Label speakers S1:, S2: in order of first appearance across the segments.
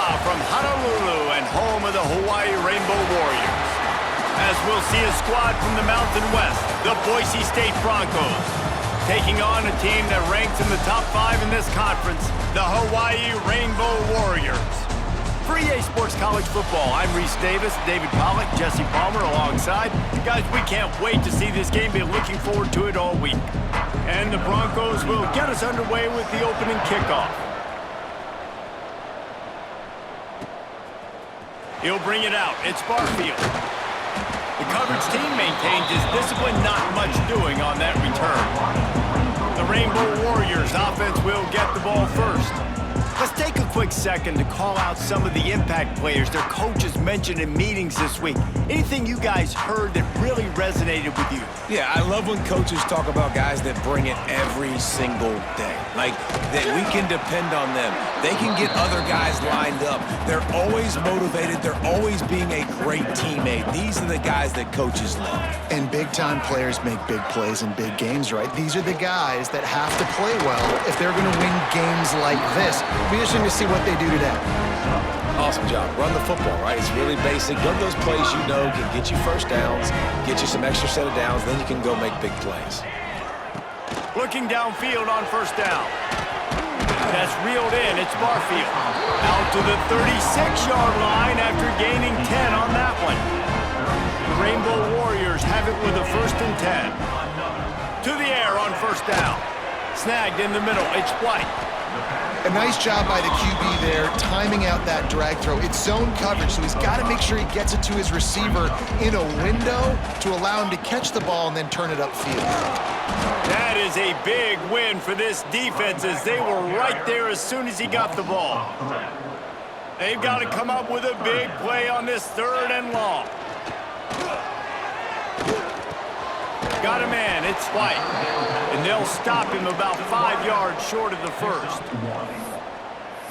S1: Aloha from Honolulu and home of the Hawaii Rainbow Warriors. As we'll see a squad from the Mountain West, the Boise State Broncos, taking on a team that ranks in the top 5 in this conference, the Hawaii Rainbow Warriors. For EA Sports College Football, I'm Reese Davis, David Pollack, Jesse Palmer alongside. Guys, we can't wait to see this game. Been looking forward to it all week. And the Broncos will get us underway with the opening kickoff. He'll bring it out. It's Barfield. The coverage team maintains his discipline, not much doing on that return. The Rainbow Warriors offense will get the ball first. Let's take a quick second to call out some of the impact players their coaches mentioned in meetings this week. Anything you guys heard that really resonated with you?
S2: Yeah, I love when coaches talk about guys that bring it every single day. Like, that we can depend on them. They can get other guys lined up. They're always motivated. They're always being a great teammate. These are the guys that coaches love.
S3: And big-time players make big plays in big games, right? These are the guys that have to play well if they're going to win games like this. It'll be interesting to see what they do today.
S2: Awesome job. Run the football, right? It's really basic. Run those plays you know can get you first downs, get you some extra set of downs, then you can go make big plays.
S1: Looking downfield on first down. That's reeled in. It's Barfield. Out to the 36-yard line after gaining 10 on that one. The Rainbow Warriors have it with a 1st and 10. To the air on first down. Snagged in the middle. It's White.
S3: A nice job by the QB there, timing out that drag throw. It's zone coverage, so he's got to make sure he gets it to his receiver in a window to allow him to catch the ball and then turn it upfield.
S1: That is a big win for this defense as they were right there as soon as he got the ball. They've got to come up with a big play on this 3rd and long. Got a man, it's White. And they'll stop him about 5 yards short of the 1st.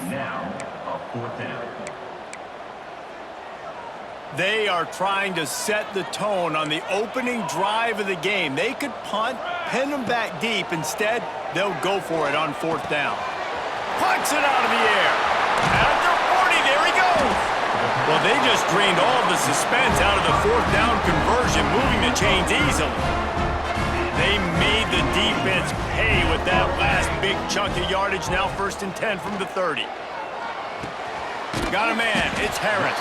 S1: Now, a 4th down. They are trying to set the tone on the opening drive of the game. They could punt, pin them back deep. Instead, they'll go for it on 4th down. Punts it out of the air. At the 40, there he goes. Well, they just drained all of the suspense out of the 4th down conversion, moving the chains easily. They made the defense pay with that last big chunk of yardage. Now 1st and 10 from the 30. Got a man. It's Harris.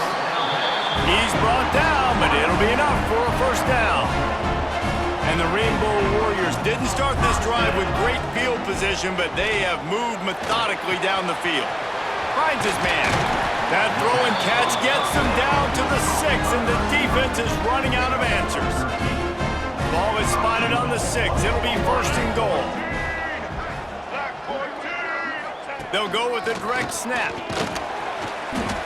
S1: He's brought down, but it'll be enough for a 1st down. And the Rainbow Warriors didn't start this drive with great field position, but they have moved methodically down the field. Finds his man. That throw and catch gets them down to the 6, and the defense is running out of answers. Ball is spotted on the 6. It'll be 1st and goal. They'll go with a direct snap.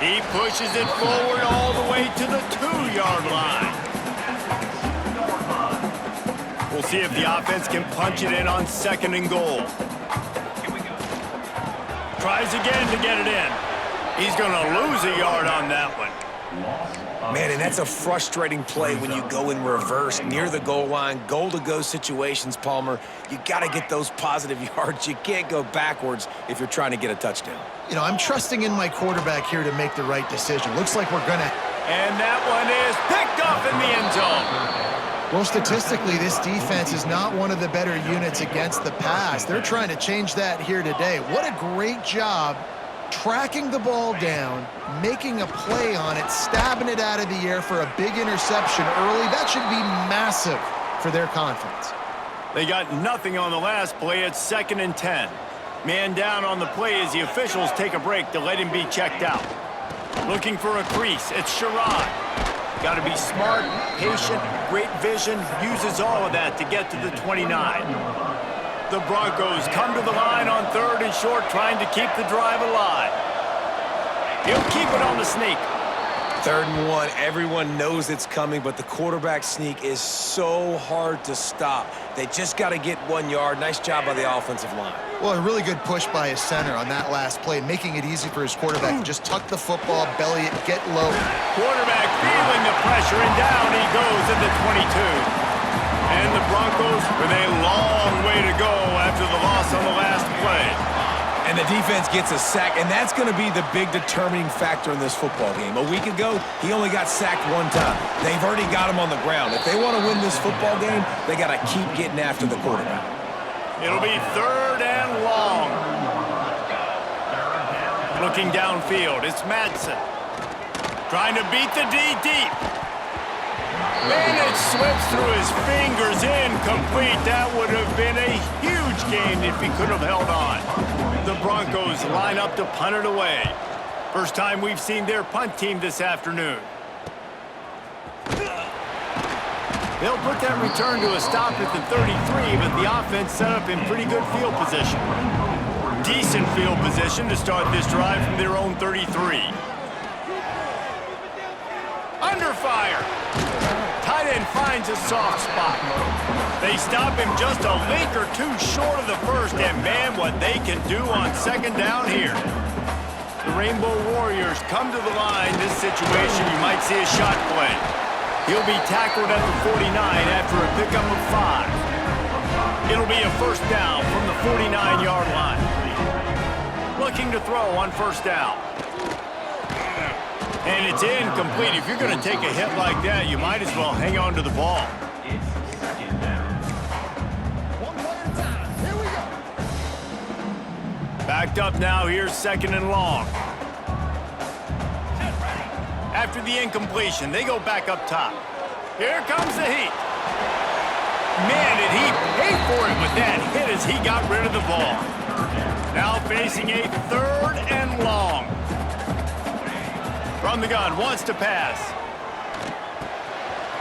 S1: He pushes it forward all the way to the 2-yard line. We'll see if the offense can punch it in on 2nd and goal. Tries again to get it in. He's going to lose a yard on that one.
S2: Man, and that's a frustrating play when you go in reverse near the goal line, goal-to-go situations, Palmer. You got to get those positive yards. You can't go backwards if you're trying to get a touchdown.
S3: You know, I'm trusting in my quarterback here to make the right decision. Looks like we're going to...
S1: And that one is picked off in the end zone.
S3: Well, statistically, this defense is not one of the better units against the pass. They're trying to change that here today. What a great job tracking the ball down, making a play on it, stabbing it out of the air for a big interception early. That should be massive for their confidence.
S1: They got nothing on the last play. It's 2nd and 10. Man down on the play as the officials take a break to let him be checked out. Looking for a crease. It's Sherrod. Got to be smart, patient, great vision. Uses all of that to get to the 29. The Broncos come to the line on 3rd and short, trying to keep the drive alive. He'll keep it on the sneak.
S2: 3rd and 1, everyone knows it's coming, but the quarterback sneak is so hard to stop. They just got to get 1 yard. Nice job by the offensive line.
S3: Well, a really good push by his center on that last play, making it easy for his quarterback to just tuck the football, belly it, get low.
S1: Quarterback feeling the pressure, and down he goes at the 22. And the Broncos with a long way to go after the loss on the last play.
S2: And And the defense gets a sack, and that's going to be the big determining factor in this football game. A week ago, he only got sacked one time. They've already got him on the ground. If they want to win this football game, they got to keep getting after the quarterback.
S1: It'll be 3rd and long. Looking downfield, it's Madsen. Trying to beat the D deep. And it slips through his fingers, incomplete. That would have been a huge gain if he could have held on. The Broncos line up to punt it away. First time we've seen their punt team this afternoon. They'll put that return to a stop at the 33, but the offense set up in pretty good field position. Decent field position to start this drive from their own 33. Under fire. Tight end finds a soft spot. They stop him just a link or two short of the first, and man, what they can do on 2nd down here. The Rainbow Warriors come to the line. This situation, you might see a shot play. He'll be tackled at the 49 after a pickup of 5. It'll be a 1st down from the 49-yard line. Looking to throw on 1st down. And it's incomplete. If you're going to take a hit like that, you might as well hang on to the ball. Backed up now, here's 2nd and long. After the incompletion, they go back up top. Here comes the heat. Man, did he pay for it with that hit as he got rid of the ball. Now facing a 3rd and long. From the gun, wants to pass.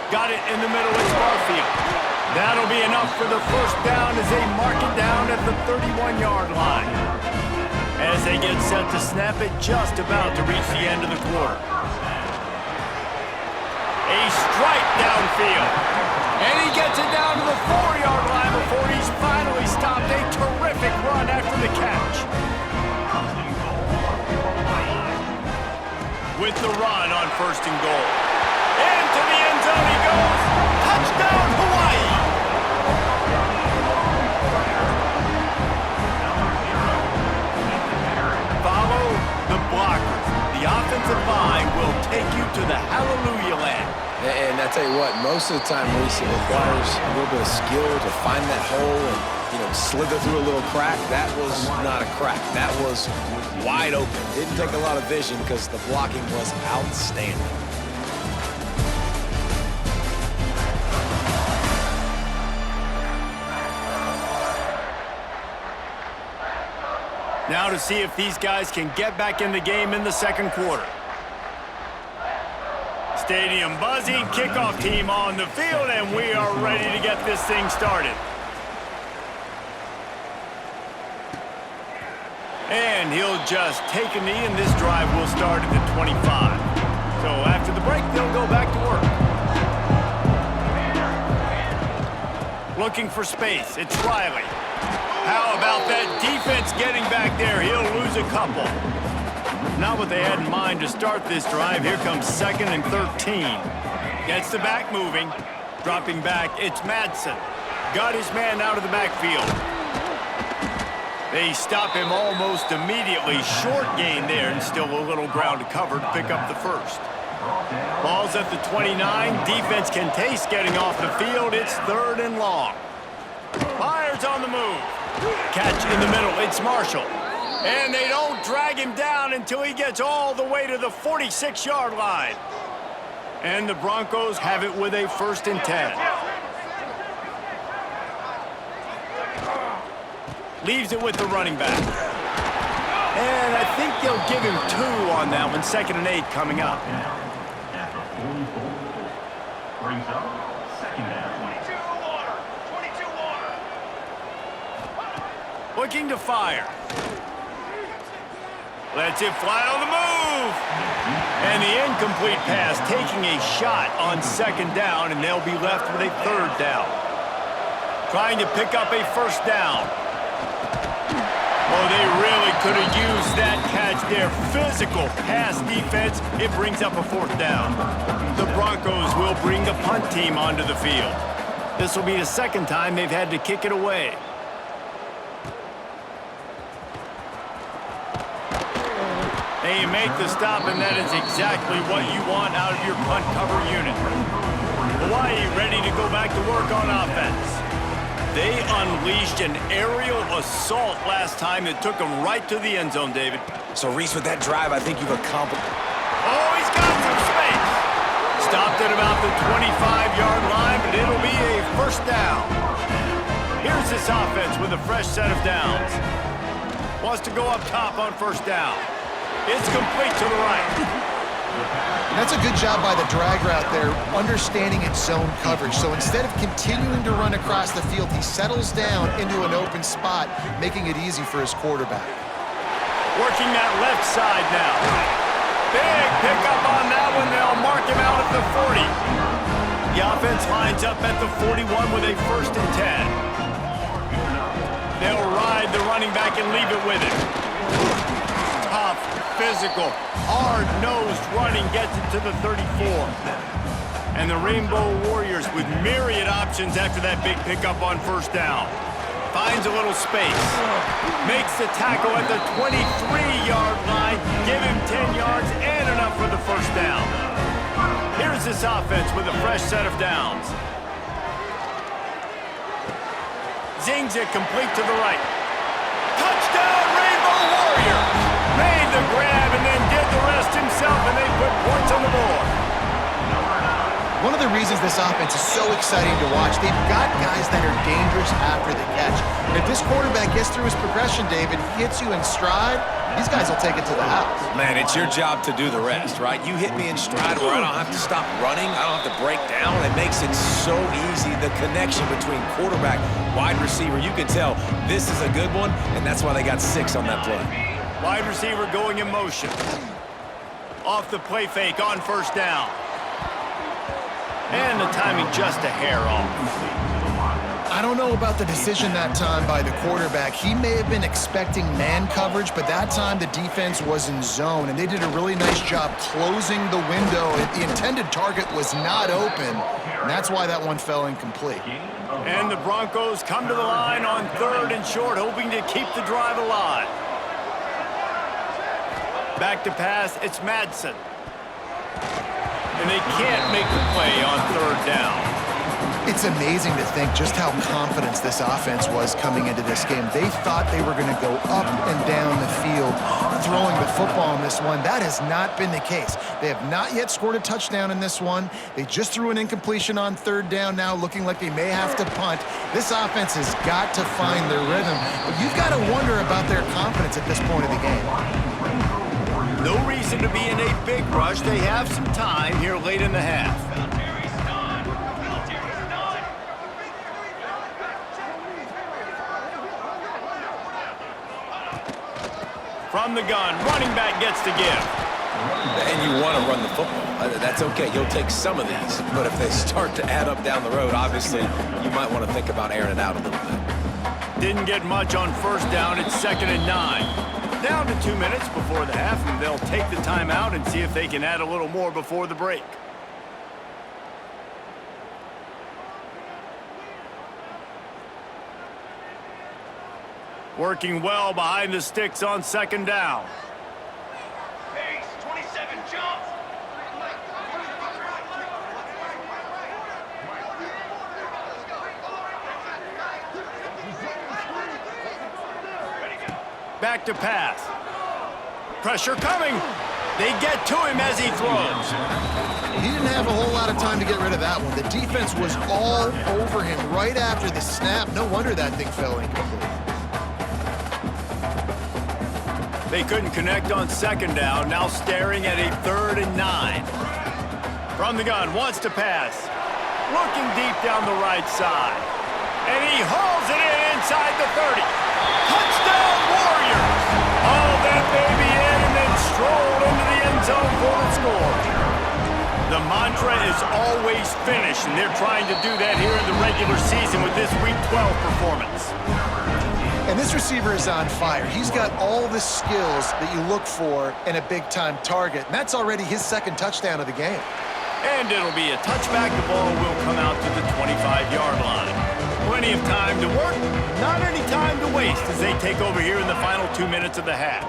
S1: Got it in the middle, it's Barfield. That'll be enough for the 1st down as they mark it down at the 31-yard line. As they get set to snap it, just about to reach the end of the quarter. A strike downfield. And he gets it down to the 4-yard line before he's finally stopped. A terrific run after the catch. With the run on 1st and goal. Into the end zone he goes. Touchdown, Hawaii! Follow the blockers. The offensive line will take you to the hallelujah land.
S2: And I tell you what, most of the time, Reese, it requires a little bit of skill to find that hole and, slither through a little crack. That was not a crack. That was wide open. Didn't take a lot of vision because the blocking was outstanding.
S1: Now to see if these guys can get back in the game in the 2nd quarter. Stadium buzzing, kickoff team on the field, and we are ready to get this thing started. And he'll just take a knee, and this drive will start at the 25. So after the break, they'll go back to work. Looking for space, it's Riley. How about that defense getting back there? He'll lose a couple. Not what they had in mind to start this drive. Here comes 2nd and 13. Gets the back moving. Dropping back, it's Madsen. Got his man out of the backfield. They stop him almost immediately. Short gain there, and still a little ground to cover to pick up the 1st. Ball's at the 29. Defense can taste getting off the field. It's 3rd and long. Fires on the move. Catch in the middle. It's Marshall. And they don't drag him down until he gets all the way to the 46-yard line. And the Broncos have it with a 1st and 10. Leaves it with the running back. And I think they'll give him 2 on that one. 2nd and 8 coming up. Brings up 2nd down. 22 water. Looking to fire. Lets it fly on the move. And the incomplete pass taking a shot on 2nd down, and they'll be left with a 3rd down. Trying to pick up a 1st down. Oh, they really could have used that catch there. Physical pass defense. It brings up a 4th down. The Broncos will bring the punt team onto the field. This will be the 2nd time they've had to kick it away. And you make the stop, and that is exactly what you want out of your punt cover unit. Hawaii ready to go back to work on offense. They unleashed an aerial assault last time that took them right to the end zone, David.
S2: So, Reese, with that drive, I think you've accomplished...
S1: Oh, he's got some space. Stopped at about the 25-yard line, but it'll be a first down. Here's this offense with a fresh set of downs. Wants to go up top on first down. It's complete to the right.
S3: And that's a good job by the drag route there, understanding its zone coverage. So instead of continuing to run across the field, he settles down into an open spot, making it easy for his quarterback.
S1: Working that left side now. Big pickup on that one. They'll mark him out at the 40. The offense lines up at the 41 with a 1st and 10. They'll ride the running back and leave it with him. Tough, physical, hard-nosed running gets it to the 34. And the Rainbow Warriors with myriad options after that big pickup on first down. Finds a little space. Makes the tackle at the 23-yard line. Give him 10 yards and enough for the first down. Here's this offense with a fresh set of downs. Zings it complete to the right. Touchdown, Rainbow Warriors! Made the grab and then did the rest himself, and they put points on the board.
S3: One of the reasons this offense is so exciting to watch, they've got guys that are dangerous after the catch. And if this quarterback gets through his progression, David, hits you in stride, these guys will take it to the house.
S2: Man, it's your job to do the rest, right? You hit me in stride where I don't have to stop running. I don't have to break down. It makes it so easy. The connection between quarterback, wide receiver, you can tell this is a good one, and that's why they got 6 on that play.
S1: Wide receiver going in motion. Off the play fake on first down. And the timing just a hair off.
S3: I don't know about the decision that time by the quarterback. He may have been expecting man coverage, but that time the defense was in zone, and they did a really nice job closing the window. The intended target was not open, and that's why that one fell incomplete.
S1: And the Broncos come to the line on 3rd and short, hoping to keep the drive alive. Back to pass, it's Madsen. And they can't make the play on 3rd down.
S3: It's amazing to think just how confident this offense was coming into this game. They thought they were going to go up and down the field throwing the football in this one. That has not been the case. They have not yet scored a touchdown in this one. They just threw an incompletion on 3rd down now, looking like they may have to punt. This offense has got to find their rhythm. But you've got to wonder about their confidence at this point of the game.
S1: No reason to be in a big rush. They have some time here late in the half. From the gun, running back gets the give.
S2: And you want to run the football. That's okay. You'll take some of these. But if they start to add up down the road, obviously, you might want to think about airing it out a little bit.
S1: Didn't get much on first down. It's 2nd and 9. Down to 2 minutes before the half, and they'll take the timeout and see if they can add a little more before the break. Working well behind the sticks on 2nd down.
S4: Pace, 27, jump!
S1: Back to pass. Pressure coming. They get to him as he throws.
S3: He didn't have a whole lot of time to get rid of that one. The defense was all over him right after the snap. No wonder that thing fell incomplete.
S1: They couldn't connect on 2nd down. Now staring at a 3rd and 9. From the gun, wants to pass. Looking deep down the right side. And he hauls it in inside the 30. Touchdown, Warriors! Hauled that baby in and then strolled into the end zone for the score. The mantra is always finish, and they're trying to do that here in the regular season with this Week 12 performance.
S3: And this receiver is on fire. He's got all the skills that you look for in a big-time target, and that's already his 2nd touchdown of the game.
S1: And it'll be a touchback. The ball will come out to the 25-yard line. Plenty of time to work, not any time to waste as they take over here in the final 2 minutes of the half.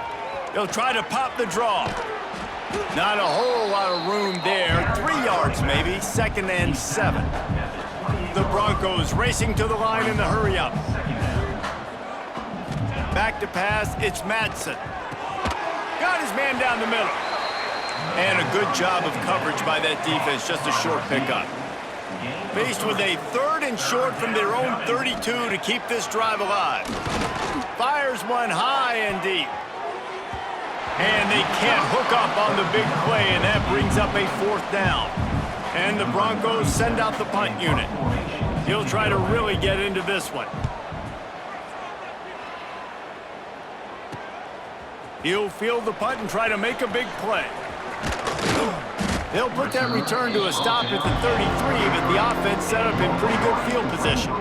S1: He'll try to pop the draw. Not a whole lot of room there. 3 yards maybe, 2nd and 7. The Broncos racing to the line in the hurry-up. Back to pass, it's Madsen. Got his man down the middle. And a good job of coverage by that defense, just a short pickup. Faced with a 3rd and short from their own 32 to keep this drive alive. Fires one high and deep. And they can't hook up on the big play, and that brings up a 4th down. And the Broncos send out the punt unit. He'll try to really get into this one. He'll field the punt and try to make a big play. They'll put that return to a stop at the 33, but the offense set up in pretty good field position.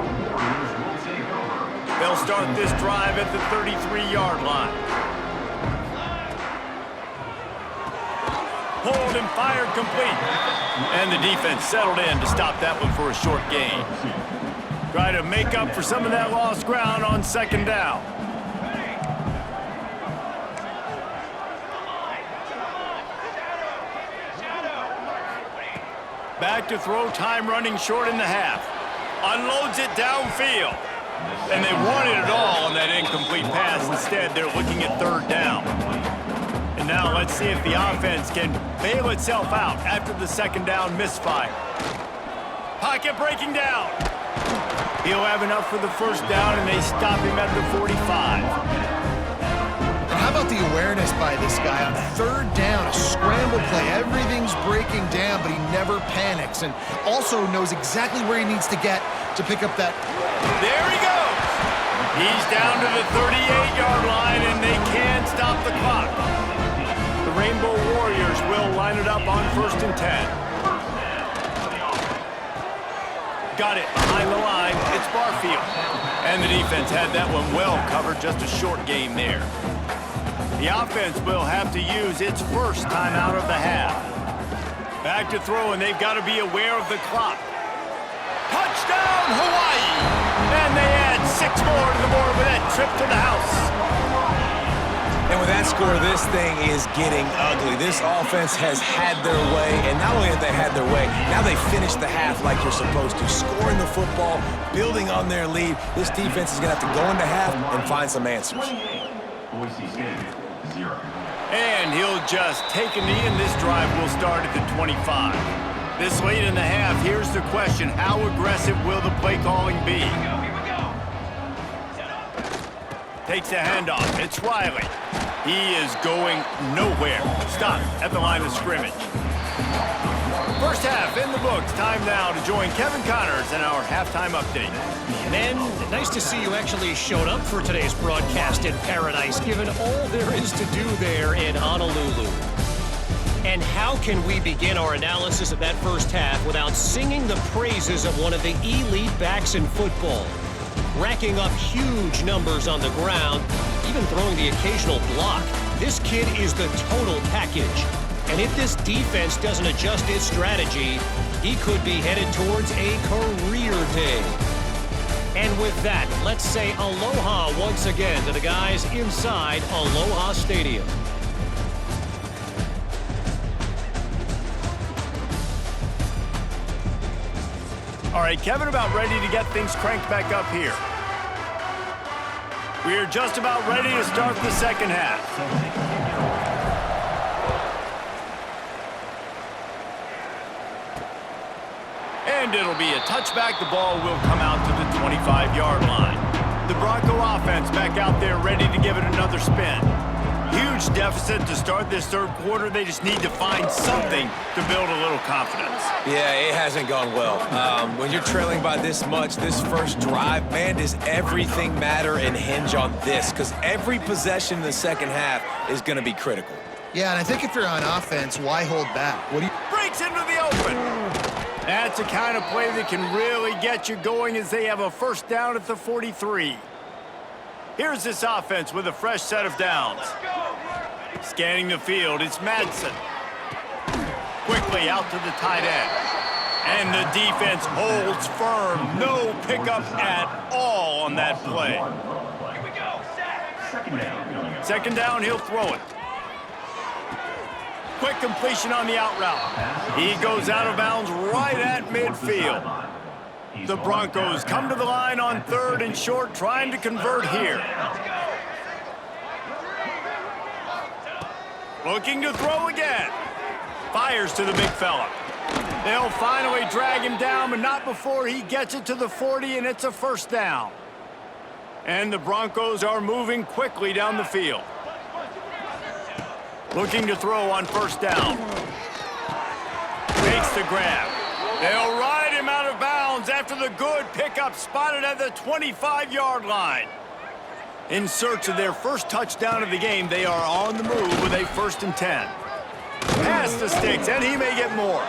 S1: They'll start this drive at the 33-yard line. Pulled and fired complete. And the defense settled in to stop that one for a short gain. Try to make up for some of that lost ground on 2nd down. Back to throw, time running short in the half. Unloads it downfield. And they wanted it all on that incomplete pass. Instead, they're looking at 3rd down. And now let's see if the offense can bail itself out after the 2nd down misfire. Pocket breaking down. He'll have enough for the 1st down, and they stop him at the 45.
S3: And how about the awareness by this guy on 3rd down, a scramble play. Everything's breaking down, but he never panics and also knows exactly where he needs to get to pick up that.
S1: There he goes. He's down to the 38-yard line, and they can't stop the clock. The Rainbow Warriors will line it up on 1st and 10. Got it behind the line. It's Barfield. And the defense had that one well covered. Just a short game there. The offense will have to use its 1st timeout of the half. Back to throw, and they've got to be aware of the clock. Touchdown, Hawaii! And they add 6 more to the board with that trip to the house.
S2: And with that score, this thing is getting ugly. This offense has had their way, and not only have they had their way, now they finished the half like you're supposed to, scoring the football, building on their lead. This defense is going to have to go into half and find some answers.
S1: And he'll just take a knee, and this drive will start at the 25. This late in the half, here's the question: how aggressive will the play calling be? Takes a handoff. It's Riley. He is going nowhere. Stop at the line of scrimmage. First half in the books. Time now to join Kevin Connors in our halftime update.
S5: Men, nice to see you actually showed up for today's broadcast in paradise, given all there is to do there in Honolulu. And how can we begin our analysis of that first half without singing the praises of one of the elite backs in football? Racking up huge numbers on the ground, even throwing the occasional block. This kid is the total package. And if this defense doesn't adjust its strategy, he could be headed towards a career day. And with that, let's say aloha once again to the guys inside Aloha Stadium.
S1: All right, Kevin, about ready to get things cranked back up here. We are just about ready to start the second half. And it'll be a touchback. The ball will come out to the 25-yard line. The Bronco offense back out there ready to give it another spin. Huge deficit to start this third quarter. They just need to find something to build a little confidence.
S2: Yeah, it hasn't gone well. When you're trailing by this much, this first drive, man, does everything matter and hinge on this? Because every possession in the second half is going to be critical.
S3: Yeah, and I think if you're on offense, why hold back? What do you...
S1: Breaks into the open. That's the kind of play that can really get you going as they have a first down at the 43. Here's this offense with a fresh set of downs. Scanning the field, it's Madsen. Quickly out to the tight end. And the defense holds firm. No pickup at all on that play. Second down, he'll throw it. quick completion on the out route. He goes out of bounds right at midfield. The Broncos come to the line on 3rd and short, trying to convert here. Looking to throw again. Fires to the big fella. They'll finally drag him down, but not before he gets it to the 40, and it's a first down. And the Broncos are moving quickly down the field. Looking to throw on first down. Makes the grab. They'll ride him out of bounds after the good pickup spotted at the 25-yard line. In search of their first touchdown of the game, they are on the move with a 1st and 10. Pass the sticks, and he may get more.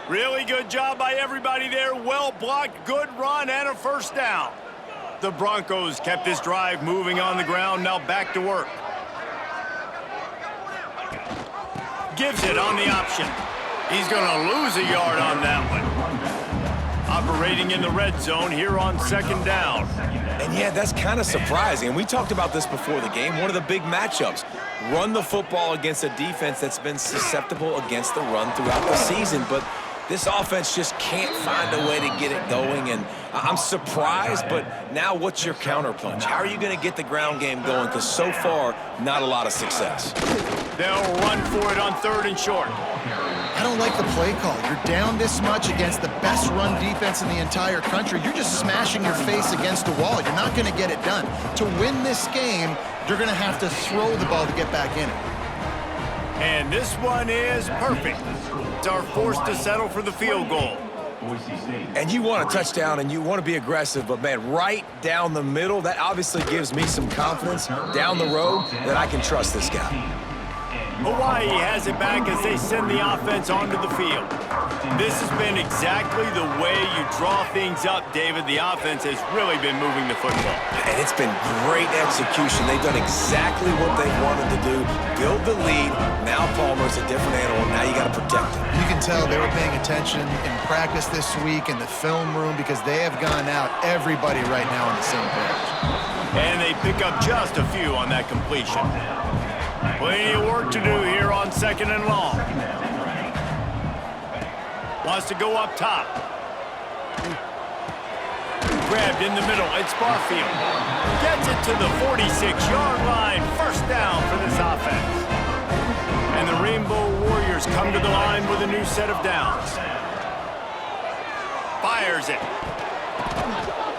S1: Really good job by everybody there. Well blocked, good run, and a first down. The Broncos kept this drive moving on the ground, now back to work. Gives it on the option. He's going to lose a yard on that one. Operating in the red zone here on 2nd down.
S2: And yeah, that's kind of surprising. And we talked about this before the game. One of the big matchups. Run the football against a defense that's been susceptible against the run throughout the season. But this offense just can't find a way to get it going. And I'm surprised, but now what's your counterpunch? How are you going to get the ground game going? Because so far, not a lot of success.
S1: They'll run for it on 3rd and short.
S3: I don't like the play call. You're down this much against the best run defense in the entire country. You're just smashing your face against a wall. You're not going to get it done. To win this game, you're going to have to throw the ball to get back in it.
S1: And this one is perfect. It's our forced to settle for the field goal.
S2: And you want a touchdown and you want to be aggressive, but man, right down the middle, that obviously gives me some confidence down the road that I can trust this guy.
S1: Hawaii has it back as they send the offense onto the field. This has been exactly the way you draw things up, David. The offense has really been moving the football.
S2: And it's been great execution. They've done exactly what they wanted to do. Build the lead. Now Palmer's a different animal. Now you got to protect him.
S3: You can tell they were paying attention in practice this week in the film room because they have gone out, everybody right now on the same page.
S1: And they pick up just a few on that completion. Plenty of work to do here on 2nd and long. Wants to go up top. Grabbed in the middle. It's Barfield. Gets it to the 46-yard line. First down for this offense. And the Rainbow Warriors come to the line with a new set of downs. Fires it.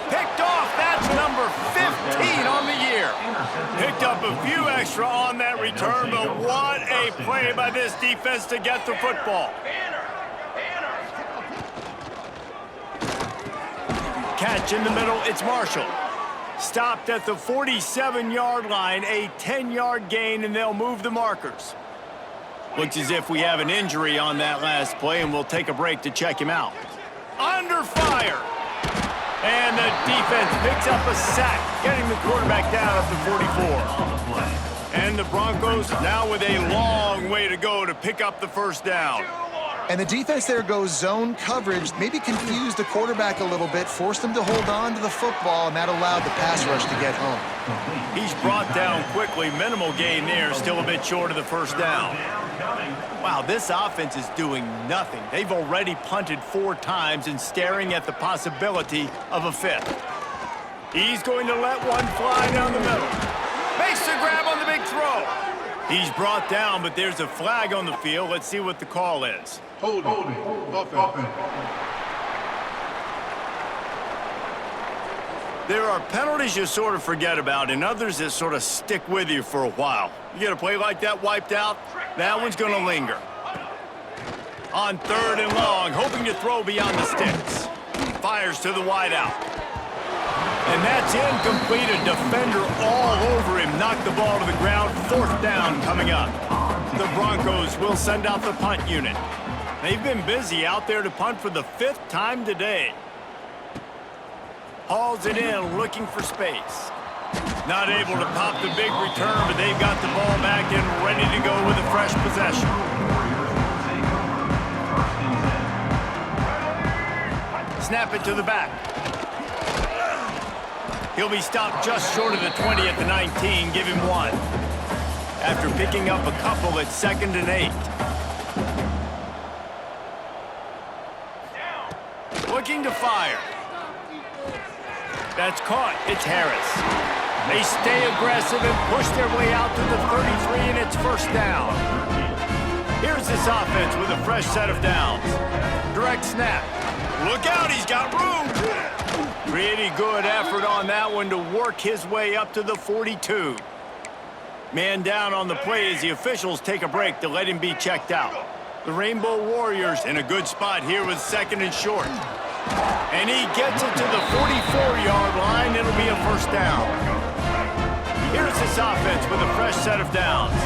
S1: Picked off. That's number 15 on the year. Picked up a few extra on that return, but what a play by this defense to get the football. Catch in the middle, it's Marshall. Stopped at the 47-yard line, a 10-yard gain, and they'll move the markers. Looks as if we have an injury on that last play, and we'll take a break to check him out. Under fire. And the defense picks up a sack, getting the quarterback down at the 44. And the Broncos now with a long way to go to pick up the first down.
S3: And the defense there goes zone coverage, maybe confused the quarterback a little bit, forced him to hold on to the football, and that allowed the pass rush to get home.
S1: He's brought down quickly. Minimal gain there, still a bit short of the first down. Wow, this offense is doing nothing. They've already punted 4 times and staring at the possibility of a 5th. He's going to let one fly down the middle. Makes the grab on the big throw. He's brought down, but there's a flag on the field. Let's see what the call is.
S6: Hold it. Offense.
S1: There are penalties you sort of forget about and others that sort of stick with you for a while. You get a play like that wiped out, that one's going to linger. On 3rd and long, hoping to throw beyond the sticks. Fires to the wideout. And that's incomplete. A defender all over him. Knocked the ball to the ground. 4th down coming up. The Broncos will send out the punt unit. They've been busy out there to punt for the 5th time today. Hauls it in, looking for space. Not able to pop the big return, but they've got the ball back and ready to go with a fresh possession. Snap it to the back. He'll be stopped just short of the 20 at the 19, give him 1. After picking up a couple at 2nd and 8. fire. That's caught. It's Harris. They stay aggressive and push their way out to the 33, and it's first down. Here's this offense with a fresh set of downs. Direct snap. Look out, he's got room. Pretty good effort on that one to work his way up to the 42. Man down on the play as the officials take a break to let him be checked out. The Rainbow Warriors in a good spot here with second and short. And he gets it to the 44-yard line. It'll be a first down. Here's this offense with a fresh set of downs.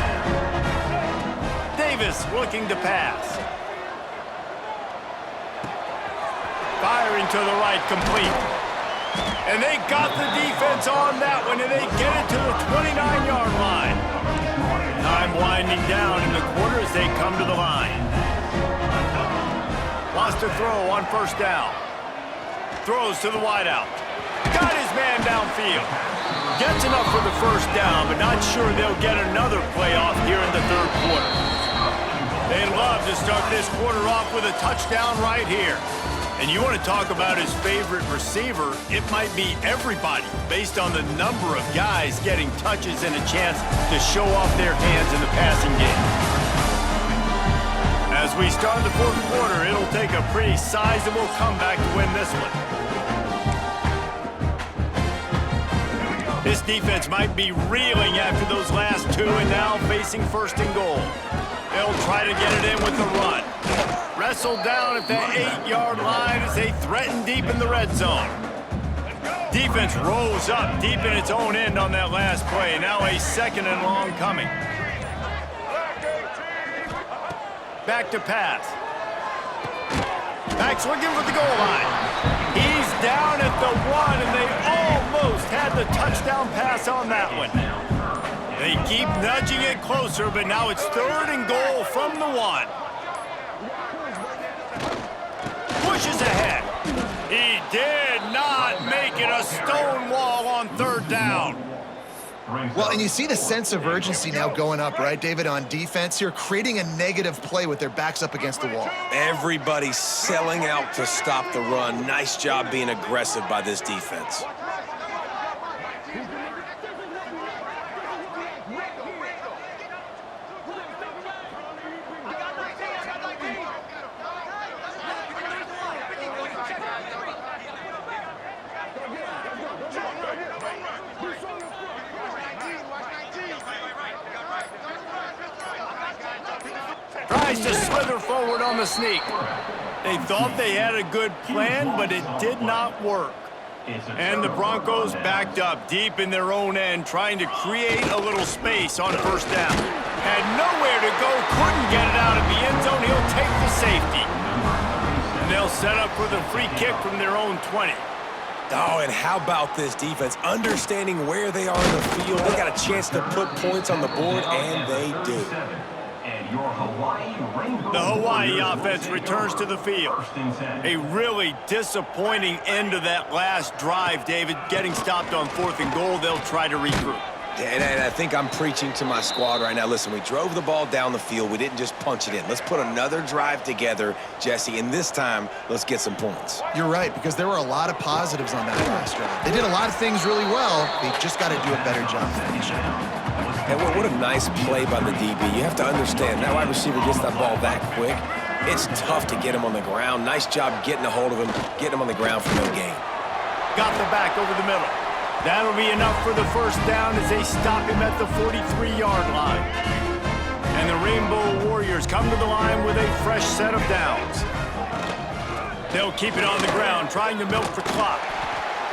S1: Davis looking to pass. Firing to the right, complete. And they got the defense on that one, and they get it to the 29-yard line. Time winding down in the quarter as they come to the line. Lost a throw on first down. Throws to the wideout. Got his man downfield. Gets enough for the first down, but not sure they'll get another play off here in the third quarter. They'd love to start this quarter off with a touchdown right here. And you want to talk about his favorite receiver, it might be everybody based on the number of guys getting touches and a chance to show off their hands in the passing game. As we start the fourth quarter, it'll take a pretty sizable comeback to win this one. This defense might be reeling after those last two and now facing first and goal. They'll try to get it in with the run. Wrestled down at the 8-yard line as they threaten deep in the red zone. Defense rolls up deep in its own end on that last play. Now a second and long coming. Back to pass. Back's looking for the goal line. He's down at the 1, and they almost had the touchdown pass on that one. They keep nudging it closer, but now it's third and goal from the 1. Pushes ahead. He did not make it a stone wall on third down.
S3: Well, and you see the sense of urgency now going up, right, David, on defense here, creating a negative play with their backs up against the wall.
S2: Everybody's selling out to stop the run. Nice job being aggressive by this defense.
S1: Tries to slither forward on the sneak. They thought they had a good plan, but it did not work. And the Broncos backed up deep in their own end, trying to create a little space on first down. Had nowhere to go, couldn't get it out of the end zone. He'll take the safety. And they'll set up for the free kick from their own 20.
S2: Oh, and how about this defense? Understanding where they are in the field. They got a chance to put points on the board, and they do.
S1: The Hawaii offense returns to the field. A really disappointing end of that last drive, David. Getting stopped on fourth and goal, they'll try to regroup.
S2: And I think I'm preaching to my squad right now. Listen, we drove the ball down the field. We didn't just punch it in. Let's put another drive together, Jesse, and this time, let's get some points.
S3: You're right, because there were a lot of positives on that last drive. They did a lot of things really well. They just got to do a better job finishing.
S2: And what a nice play by the DB. You have to understand, that wide receiver gets that ball that quick. It's tough to get him on the ground. Nice job getting a hold of him, getting him on the ground for no gain.
S1: Got the back over the middle. That'll be enough for the first down as they stop him at the 43-yard line. And the Rainbow Warriors come to the line with a fresh set of downs. They'll keep it on the ground, trying to milk the clock.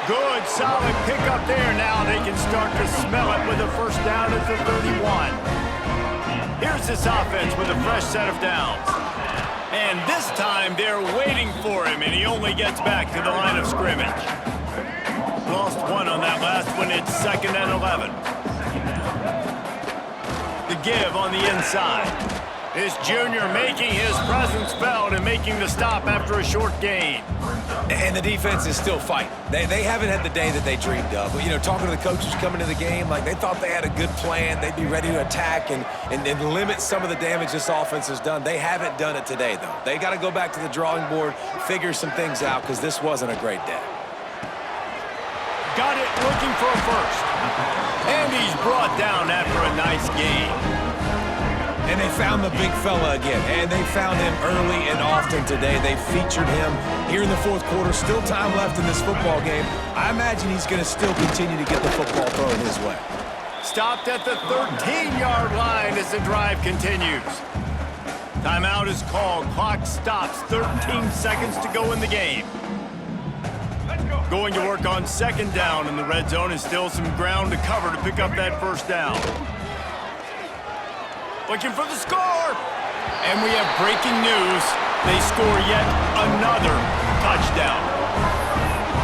S1: Good, solid pickup there. Now they can start to smell it with a first down at the 31. Here's this offense with a fresh set of downs. And this time they're waiting for him, and he only gets back to the line of scrimmage. Lost one on that last one. It's second and 11. The give on the inside. This junior making his presence felt and making the stop after a short gain.
S2: And the defense is still fighting. They haven't had the day that they dreamed of. But, you know, talking to the coaches coming to the game, like they thought they had a good plan. They'd be ready to attack and limit some of the damage this offense has done. They haven't done it today, though. They got to go back to the drawing board, figure some things out, because this wasn't a great day.
S1: Got it, looking for a first. And he's brought down after a nice game.
S2: And they found the big fella again, and they found him early and often today. They featured him here in the fourth quarter. Still time left in this football game. I imagine he's going to still continue to get the football thrown his way.
S1: Stopped at the 13-yard line as the drive continues. Timeout is called. Clock stops. 13 seconds to go in the game. Going to work on second down in the red zone, and still some ground to cover to pick up that first down. Looking for the score. And we have breaking news. They score yet another touchdown.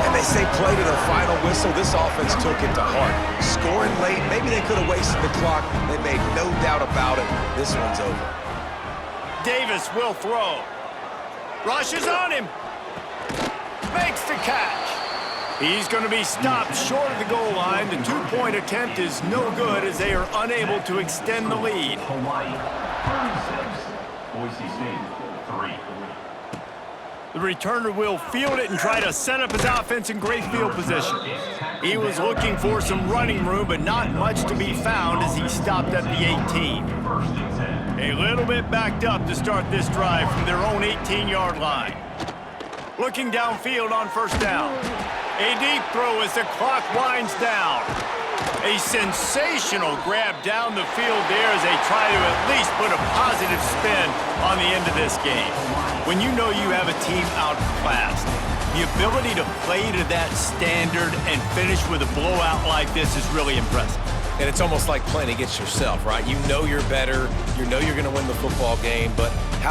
S2: And they say play to the final whistle. This offense took it to heart. Scoring late, maybe they could have wasted the clock. They made no doubt about it. This one's over.
S1: Davis will throw. Rushes on him. Makes the catch. He's going to be stopped short of the goal line. The two-point attempt is no good as they are unable to extend the lead.
S4: Hawaii 36, Boise State 3.
S1: The returner will field it and try to set up his offense in great field position. He was looking for some running room, but not much to be found as he stopped at the 18. A little bit backed up to start this drive from their own 18-yard line. Looking downfield on first down. A deep throw as the clock winds down. A sensational grab down the field there as they try to at least put a positive spin on the end of this game. When you know you have a team outclassed, the ability to play to that standard and finish with a blowout like this is really impressive.
S2: And it's almost like playing against yourself, right? You know you're better. You know you're going to win the football game, but how do